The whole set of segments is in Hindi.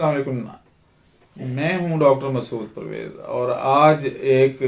अस्सलाम वालेकुम। मैं हूं डॉक्टर मसूद परवेज और आज एक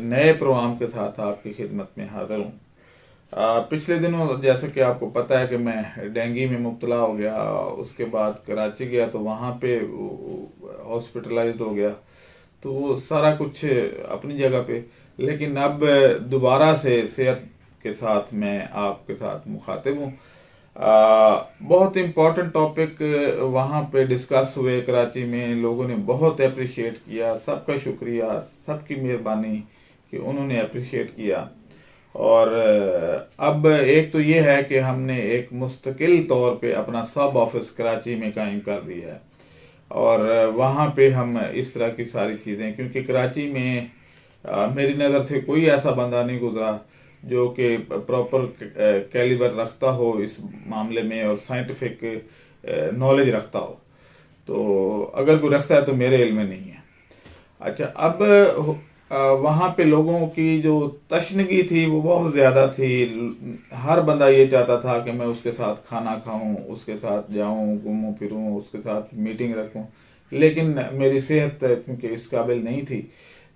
नए प्रोग्राम के साथ आपकी खिदमत में हाजिर हूं। पिछले दिनों जैसे कि आपको पता है कि मैं डेंगू में मुब्तला हो गया, उसके बाद कराची गया तो वहाँ पे हॉस्पिटलाइज्ड हो गया, तो वो सारा कुछ अपनी जगह पे। लेकिन अब दोबारा से सेहत के साथ मैं आपके साथ मुखातिब हूँ। बहुत इम्पोर्टेंट टॉपिक वहाँ पे डिस्कस हुए कराची में, लोगों ने बहुत अप्रिशिएट किया, सबका शुक्रिया, सबकी मेहरबानी कि उन्होंने अप्रिशिएट किया। और अब एक तो ये है कि हमने एक मुस्तकिल तौर पे अपना सब ऑफिस कराची में कायम कर दिया है और वहाँ पे हम इस तरह की सारी चीज़ें, क्योंकि कराची में मेरी नज़र से कोई ऐसा बंदा नहीं गुजरा जो कि प्रॉपर कैलिबर रखता हो इस मामले में और साइंटिफिक नॉलेज रखता हो। तो अगर कोई रखता है तो मेरे इल्म में नहीं है। अच्छा, अब वहाँ पे लोगों की जो तशनगी थी वो बहुत ज़्यादा थी। हर बंदा ये चाहता था कि मैं उसके साथ खाना खाऊं, उसके साथ जाऊं, घूमूं फिरूं, उसके साथ मीटिंग रखूं, लेकिन मेरी सेहत क्योंकि इस काबिल नहीं थी,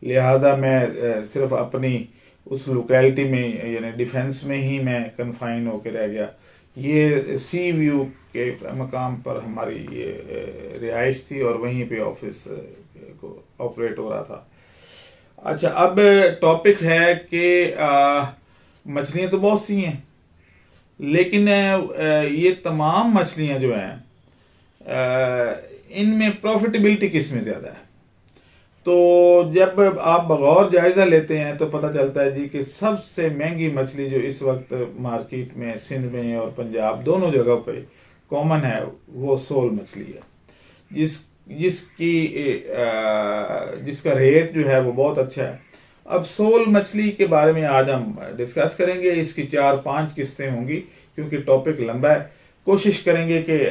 लिहाजा मैं सिर्फ अपनी उस लोकेलिटी में यानी डिफेंस में ही मैं कन्फाइन होकर रह गया। ये सी व्यू के मकाम पर हमारी ये रिहाइश थी और वहीं पे ऑफिस को ऑपरेट हो रहा था। अच्छा, अब टॉपिक है कि मछलियाँ तो बहुत सी हैं, लेकिन ये तमाम मछलियाँ जो हैं इनमें प्रॉफिटेबिलिटी किस में ज़्यादा है। तो जब आप बगौर जायजा लेते हैं तो पता चलता है जी कि सबसे महंगी मछली जो इस वक्त मार्केट में सिंध में और पंजाब दोनों जगह पे कॉमन है वो सोल मछली है, जिसका रेट जो है वो बहुत अच्छा है। अब सोल मछली के बारे में आज हम डिस्कस करेंगे। इसकी 4-5 किस्तें होंगी क्योंकि टॉपिक लंबा है। कोशिश करेंगे कि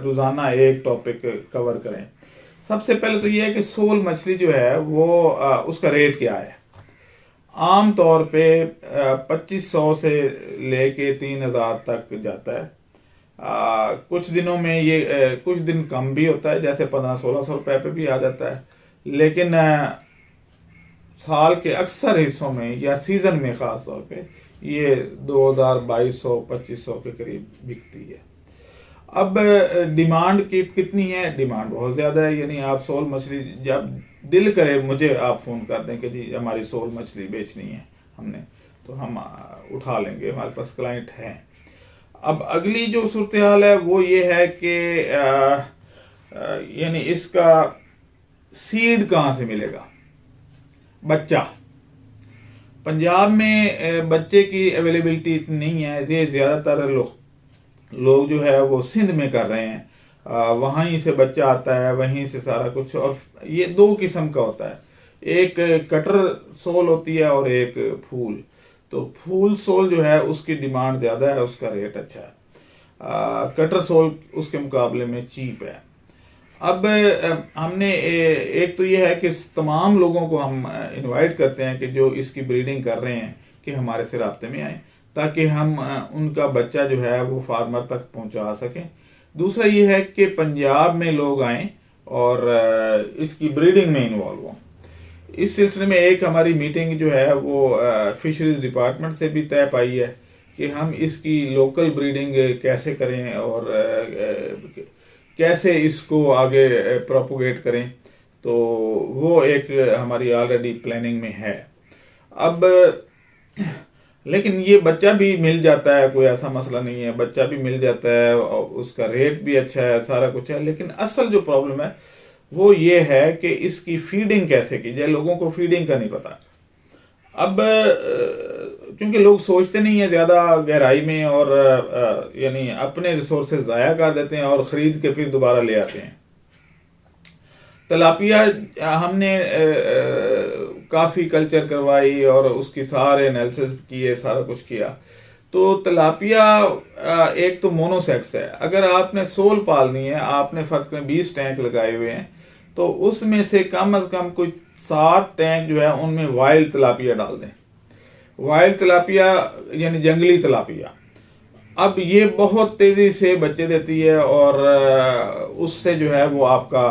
रोजाना एक टॉपिक कवर करें। सबसे पहले तो यह है कि सोल मछली जो है वो उसका रेट क्या है। आम तौर पे 2500 से लेके 3000 तक जाता है। कुछ दिनों में ये कुछ दिन कम भी होता है, जैसे 1500-1600 रुपए पे भी आ जाता है, लेकिन साल के अक्सर हिस्सों में या सीजन में खास तौर पे ये 2000, 2200-2500 के करीब बिकती है। अब डिमांड की कितनी है? डिमांड बहुत ज़्यादा है। यानी आप सोल मछली जब दिल करे मुझे आप फ़ोन कर दें कि जी हमारी सोल मछली बेचनी है हमने, तो हम उठा लेंगे, हमारे पास क्लाइंट हैं। अब अगली जो सूरत हाल है वो ये है कि यानी इसका सीड कहाँ से मिलेगा, बच्चा। पंजाब में बच्चे की अवेलेबिलिटी इतनी नहीं है। ये ज़्यादातर लोग जो है वो सिंध में कर रहे हैं, वहीं से बच्चा आता है, वहीं से सारा कुछ। और ये 2 किस्म का होता है, एक कटर सोल होती है और एक फूल। तो फूल सोल जो है उसकी डिमांड ज़्यादा है, उसका रेट अच्छा है। कटर सोल उसके मुकाबले में चीप है। अब हमने एक तो ये है कि तमाम लोगों को हम इनवाइट करते हैं कि जो इसकी ब्रीडिंग कर रहे हैं कि हमारे से राब्ते में आए, ताकि हम उनका बच्चा जो है वो फार्मर तक पहुंचा सकें। दूसरा ये है कि पंजाब में लोग आएं और इसकी ब्रीडिंग में इन्वॉल्व हों। इस सिलसिले में एक हमारी मीटिंग जो है वो फिशरीज डिपार्टमेंट से भी तय पाई है कि हम इसकी लोकल ब्रीडिंग कैसे करें और कैसे इसको आगे प्रोपोगेट करें। तो वो एक हमारी ऑलरेडी प्लानिंग में है। अब लेकिन ये बच्चा भी मिल जाता है, कोई ऐसा मसला नहीं है, बच्चा भी मिल जाता है और उसका रेट भी अच्छा है, सारा कुछ है। लेकिन असल जो प्रॉब्लम है वो ये है कि इसकी फीडिंग कैसे की जाए। लोगों को फीडिंग का नहीं पता। अब क्योंकि लोग सोचते नहीं है ज़्यादा गहराई में और यानी अपने रिसोर्सेज ज़ाया कर देते हैं और ख़रीद के फिर दोबारा ले आते हैं। तलापिया हमने काफ़ी कल्चर करवाई और उसकी सारे एनालिसिस किए, सारा कुछ किया। तो तलापिया एक तो मोनोसेक्स है। अगर आपने सोल पालनी है, आपने फर्ज में 20 टैंक लगाए हुए हैं, तो उसमें से कम अज कम कोई 7 टैंक जो है उनमें वाइल्ड तलापिया डाल दें। वाइल्ड तलापिया यानी जंगली तलापिया। अब ये बहुत तेजी से बच्चे देती है और उससे जो है वो आपका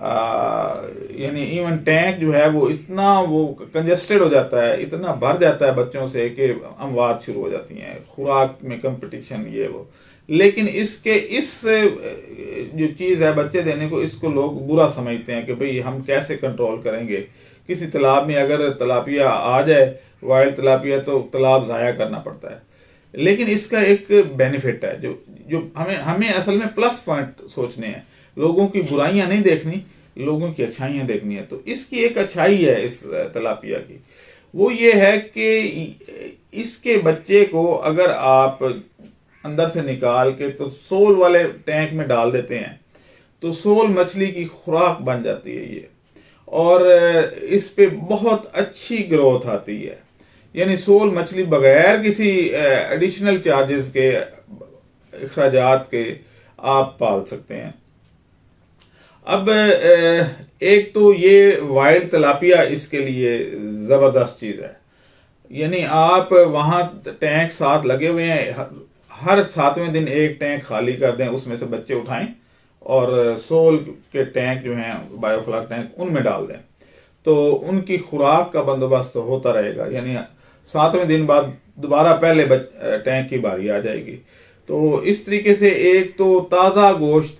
यानी इवन टैंक जो है वो इतना वो कंजेस्टेड हो जाता है, इतना भर जाता है बच्चों से कि अमवात शुरू हो जाती हैं, खुराक में कंपटीशन ये वो। लेकिन इसके इस जो चीज़ है बच्चे देने को, इसको लोग बुरा समझते हैं कि भाई हम कैसे कंट्रोल करेंगे। किसी तालाब में अगर तलापिया आ जाए, वाइल्ड तलापिया, तो तालाब ज़ाया करना पड़ता है। लेकिन इसका एक बेनिफिट है जो जो हमें असल में प्लस पॉइंट सोचने हैं, लोगों की बुराइयां नहीं देखनी, लोगों की अच्छाइयां देखनी है। तो इसकी एक अच्छाई है इस तलापिया की, वो ये है कि इसके बच्चे को अगर आप अंदर से निकाल के तो सोल वाले टैंक में डाल देते हैं तो सोल मछली की खुराक बन जाती है ये, और इस पे बहुत अच्छी ग्रोथ आती है। यानी सोल मछली बगैर किसी एडिशनल चार्जेस के, अखराजात के आप पाल सकते हैं। अब एक तो ये वाइल्ड तलापिया इसके लिए जबरदस्त चीज है। यानी आप वहां टैंक साथ लगे हुए हैं, हर 7वें दिन एक टैंक खाली कर दें, उसमें से बच्चे उठाएं और सोल के टैंक जो हैं बायोफ्लॉक टैंक उनमें डाल दें, तो उनकी खुराक का बंदोबस्त होता रहेगा। यानी 7वें दिन बाद दोबारा पहले टैंक की बारी आ जाएगी। तो इस तरीके से एक तो ताज़ा गोश्त,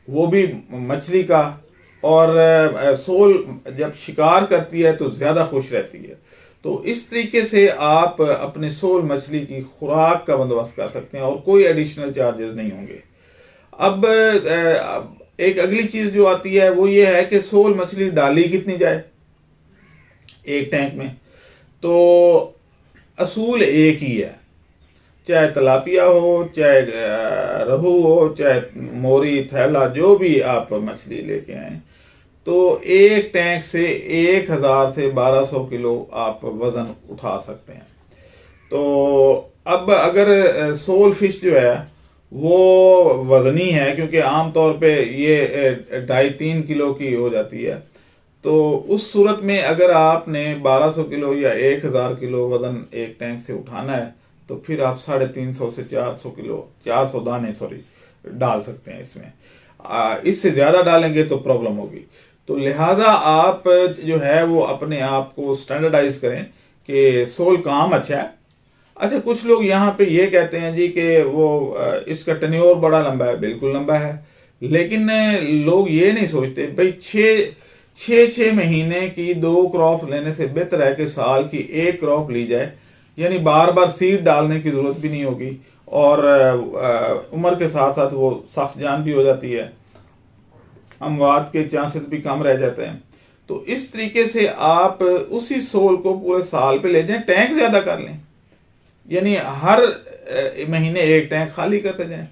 वो भी मछली का, और सोल जब शिकार करती है तो ज़्यादा खुश रहती है। तो इस तरीके से आप अपने सोल मछली की खुराक का बंदोबस्त कर सकते हैं और कोई एडिशनल चार्जेस नहीं होंगे। अब एक अगली चीज जो आती है वो ये है कि सोल मछली डाली कितनी जाए एक टैंक में। तो असूल एक ही है, चाहे तलापिया हो, चाहे रहू हो, चाहे मोरी, थैला, जो भी आप मछली लेके आए, तो एक टैंक से 1000 से 1200 किलो आप वजन उठा सकते हैं। तो अब अगर सोल फिश जो है वो वजनी है, क्योंकि आमतौर पे ये 2.5-3 किलो की हो जाती है, तो उस सूरत में अगर आपने 1200 किलो या 1000 किलो वजन एक टैंक से उठाना है तो फिर आप 350 से 400 किलो, 400 दाने डाल सकते हैं इसमें। इससे ज्यादा डालेंगे तो प्रॉब्लम होगी। तो लिहाजा आप जो है वो अपने आप को स्टैंडर्डाइज करें कि सोल काम अच्छा है। अच्छा, कुछ लोग यहाँ पे ये कहते हैं जी कि वो इसका टेन्योर बड़ा लंबा है, बिल्कुल लंबा है, लेकिन लोग ये नहीं सोचते भाई 6 महीने की 2 क्रॉप लेने से बेहतर है कि साल की 1 क्रॉप ली जाए। यानी बार बार सीड डालने की जरूरत भी नहीं होगी, और उम्र के साथ साथ वो सख्त जान भी हो जाती है, अमवात के चांसेस भी कम रह जाते हैं। तो इस तरीके से आप उसी सोल को पूरे साल पे ले जाएं, टैंक ज्यादा कर लें, यानी हर महीने एक टैंक खाली करते जाएं,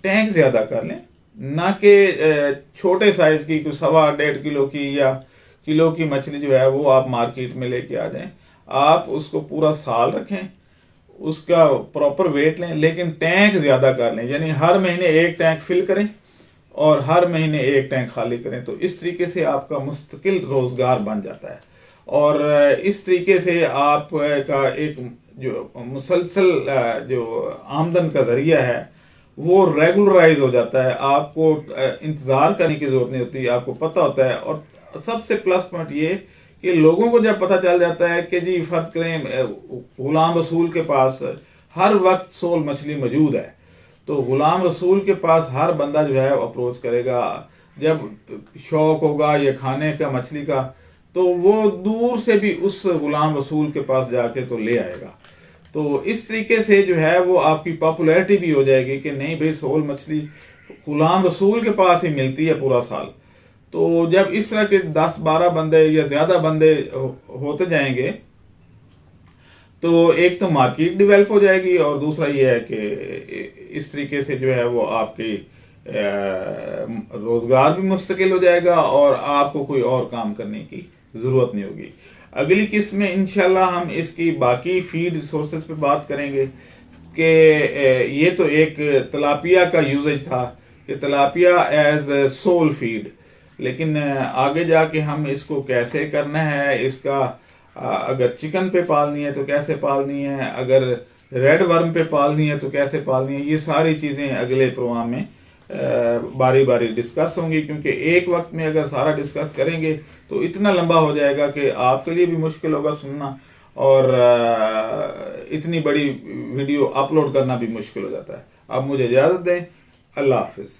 टैंक ज्यादा कर लें, ना कि छोटे साइज की 1.25 किलो की या किलो की मछली जो है वो आप मार्केट में लेके आ जाएं। आप उसको पूरा साल रखें, उसका प्रॉपर वेट लें, लेकिन टैंक ज्यादा कर लें, यानी हर महीने एक टैंक फिल करें और हर महीने एक टैंक खाली करें। तो इस तरीके से आपका मुस्तकिल रोजगार बन जाता है, और इस तरीके से आपका एक जो मुसलसल जो आमदन का जरिया है वो रेगुलराइज हो जाता है। आपको इंतजार करने की जरूरत नहीं होती, आपको पता होता है। और सबसे प्लस पॉइंट ये कि लोगों को जब पता चल जाता है कि जी फर्ज करें गुलाम रसूल के पास हर वक्त सोल मछली मौजूद है, तो गुलाम रसूल के पास हर बंदा जो है अप्रोच करेगा। जब शौक होगा ये खाने का मछली का, तो वो दूर से भी उस गुलाम रसूल के पास जाके तो ले आएगा। तो इस तरीके से जो है वो आपकी पॉपुलैरिटी भी हो जाएगी कि नहीं भाई सोल मछली गुलाम रसूल के पास ही मिलती है पूरा साल। तो जब इस तरह के 10-12 बंदे या ज्यादा बंदे होते जाएंगे तो एक तो मार्केट डेवलप हो जाएगी, और दूसरा ये है कि इस तरीके से जो है वो आपकी रोजगार भी मुस्तकिल हो जाएगा और आपको कोई और काम करने की जरूरत नहीं होगी। अगली किस्त में इंशाल्लाह हम इसकी बाकी फीड रिसोर्सेज पे बात करेंगे कि ये तो एक तलापिया का यूजेज था कि तलापिया एज सोल फीड, लेकिन आगे जाके हम इसको कैसे करना है, इसका अगर चिकन पे पालनी है तो कैसे पालनी है, अगर रेड वर्म पे पालनी है तो कैसे पालनी है, ये सारी चीजें अगले प्रोग्राम में बारी बारी डिस्कस होंगी, क्योंकि एक वक्त में अगर सारा डिस्कस करेंगे तो इतना लंबा हो जाएगा कि आपके लिए भी मुश्किल होगा सुनना, और इतनी बड़ी वीडियो अपलोड करना भी मुश्किल हो जाता है। अब मुझे इजाज़त दें, अल्लाह हाफिज।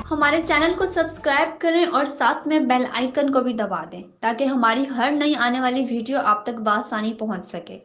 हमारे चैनल को सब्सक्राइब करें और साथ में बेल आइकन को भी दबा दें ताकि हमारी हर नई आने वाली वीडियो आप तक बआसानी पहुंच सके।